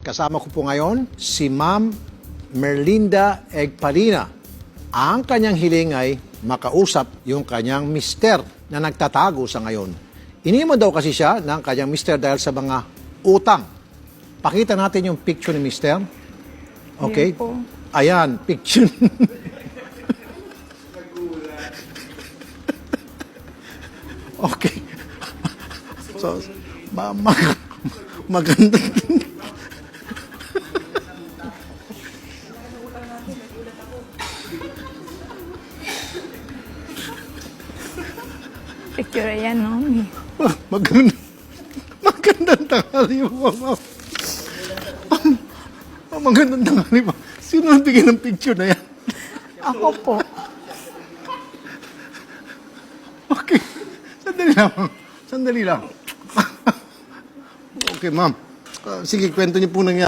Kasama ko po ngayon si Ma'am Merlinda Egparina. Ang kanyang hiling ay makausap yung kanyang mister na nagtatago sa ngayon. Iniwan daw kasi siya ng kanyang mister dahil sa mga utang. Pakita natin yung picture ni mister. Okay? Ayan, picture. Okay. So, maganda. Picture yan, no? Magandang tanghali mo, ma'am. Magandang tanghali mo. Sino nagbigay ng picture na yan? Ako po. Okay. Sandali lang. Sandali lang. Okay, ma'am. Sige, kwento niyo po nangyari.